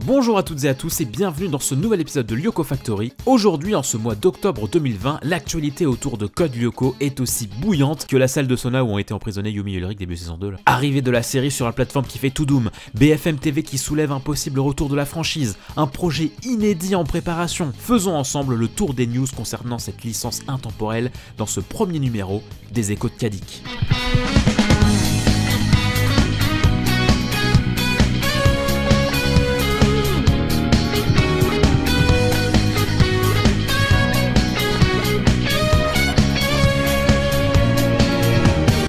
Bonjour à toutes et à tous et bienvenue dans ce nouvel épisode de Lyoko Factory. Aujourd'hui, en ce mois d'octobre 2020, l'actualité autour de Code Lyoko est aussi bouillante que la salle de sauna où ont été emprisonnés Yumi et Ulrich début saison 2. Arrivée de la série sur la plateforme qui fait tout doom, BFM TV qui soulève un possible retour de la franchise, un projet inédit en préparation. Faisons ensemble le tour des news concernant cette licence intemporelle dans ce premier numéro des Échos de Cadix.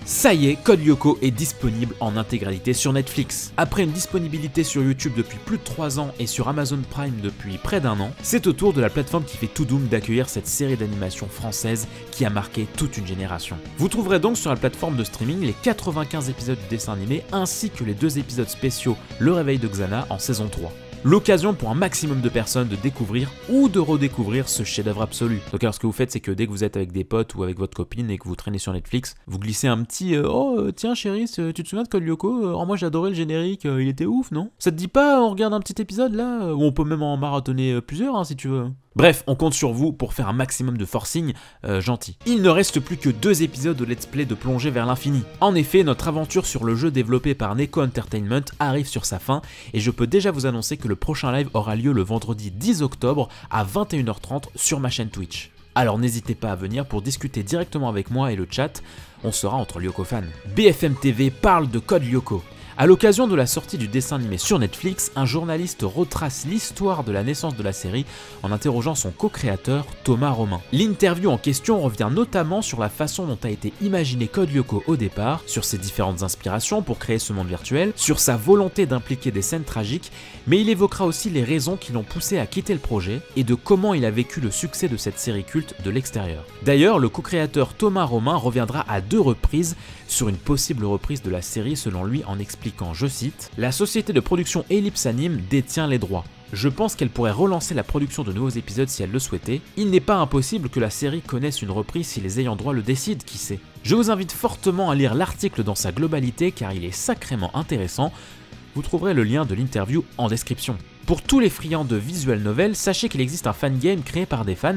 Ça y est, Code Lyoko est disponible en intégralité sur Netflix. Après une disponibilité sur YouTube depuis plus de 3 ans et sur Amazon Prime depuis près d'1 an, c'est au tour de la plateforme qui fait tout doom d'accueillir cette série d'animation française qui a marqué toute une génération. Vous trouverez donc sur la plateforme de streaming les 95 épisodes du dessin animé ainsi que les 2 épisodes spéciaux Le Réveil de Xana en saison 3. L'occasion pour un maximum de personnes de découvrir ou de redécouvrir ce chef-d'œuvre absolu. Donc alors ce que vous faites, c'est que dès que vous êtes avec des potes ou avec votre copine et que vous traînez sur Netflix, vous glissez un petit oh tiens chérie, tu te souviens de Code Lyoko? Oh moi j'ai adoré le générique, il était ouf, non? Ça te dit pas on regarde un petit épisode là? Ou on peut même en marathonner plusieurs hein, si tu veux. Bref, on compte sur vous pour faire un maximum de forcing gentil. Il ne reste plus que 2 épisodes de Let's Play de Plongée vers l'infini. En effet, notre aventure sur le jeu développé par Neko Entertainment arrive sur sa fin et je peux déjà vous annoncer que le prochain live aura lieu le vendredi 10 octobre à 21h30 sur ma chaîne Twitch. Alors n'hésitez pas à venir pour discuter directement avec moi et le chat, on sera entre Lyoko fans. BFM TV parle de Code Lyoko. A l'occasion de la sortie du dessin animé sur Netflix, un journaliste retrace l'histoire de la naissance de la série en interrogeant son co-créateur Thomas Romain. L'interview en question revient notamment sur la façon dont a été imaginé Code Lyoko au départ, sur ses différentes inspirations pour créer ce monde virtuel, sur sa volonté d'impliquer des scènes tragiques, mais il évoquera aussi les raisons qui l'ont poussé à quitter le projet et de comment il a vécu le succès de cette série culte de l'extérieur. D'ailleurs, le co-créateur Thomas Romain reviendra à 2 reprises sur une possible reprise de la série selon lui en expliquant, je cite, « La société de production Ellipse Anime détient les droits. Je pense qu'elle pourrait relancer la production de nouveaux épisodes si elle le souhaitait. Il n'est pas impossible que la série connaisse une reprise si les ayants droit le décident, qui sait. Je vous invite fortement à lire l'article dans sa globalité car il est sacrément intéressant. Vous trouverez le lien de l'interview en description. Pour tous les friands de visual novel, sachez qu'il existe un fangame créé par des fans,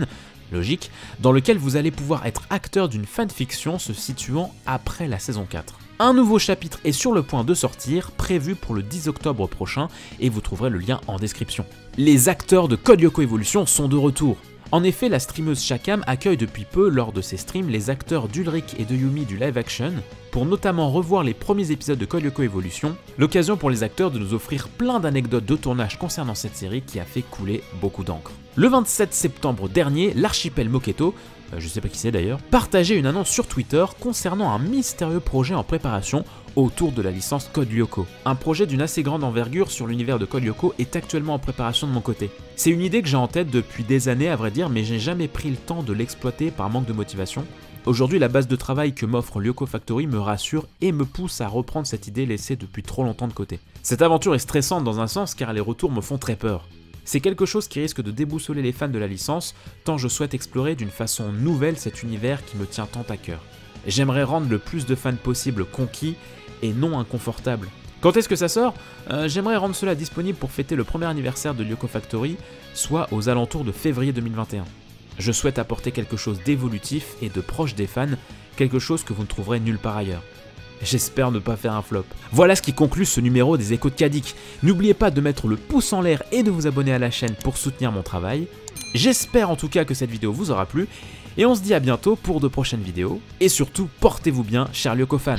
logique, dans lequel vous allez pouvoir être acteur d'une fanfiction se situant après la saison 4. Un nouveau chapitre est sur le point de sortir, prévu pour le 10 octobre prochain, et vous trouverez le lien en description. Les acteurs de Code Lyoko Evolution sont de retour. En effet, la streameuse Chakam accueille depuis peu lors de ses streams les acteurs d'Ulrich et de Yumi du live action, pour notamment revoir les premiers épisodes de Code Lyoko Evolution, l'occasion pour les acteurs de nous offrir plein d'anecdotes de tournage concernant cette série qui a fait couler beaucoup d'encre. Le 27 septembre dernier, l'archipel Moketo, je sais pas qui c'est d'ailleurs, partageait une annonce sur Twitter concernant un mystérieux projet en préparation autour de la licence Code Lyoko. Un projet d'une assez grande envergure sur l'univers de Code Lyoko est actuellement en préparation de mon côté. C'est une idée que j'ai en tête depuis des années à vrai dire, mais j'ai jamais pris le temps de l'exploiter par manque de motivation. Aujourd'hui, la base de travail que m'offre Lyoko Factory me rassure et me pousse à reprendre cette idée laissée depuis trop longtemps de côté. Cette aventure est stressante dans un sens car les retours me font très peur. C'est quelque chose qui risque de déboussoler les fans de la licence, tant je souhaite explorer d'une façon nouvelle cet univers qui me tient tant à cœur. J'aimerais rendre le plus de fans possible conquis et non inconfortables. Quand est-ce que ça sort? J'aimerais rendre cela disponible pour fêter le premier anniversaire de Lyoko Factory, soit aux alentours de février 2021. Je souhaite apporter quelque chose d'évolutif et de proche des fans, quelque chose que vous ne trouverez nulle part ailleurs. J'espère ne pas faire un flop. Voilà ce qui conclut ce numéro des Échos de Cadix. N'oubliez pas de mettre le pouce en l'air et de vous abonner à la chaîne pour soutenir mon travail. J'espère en tout cas que cette vidéo vous aura plu, et on se dit à bientôt pour de prochaines vidéos, et surtout portez-vous bien, chers Lyoko fans.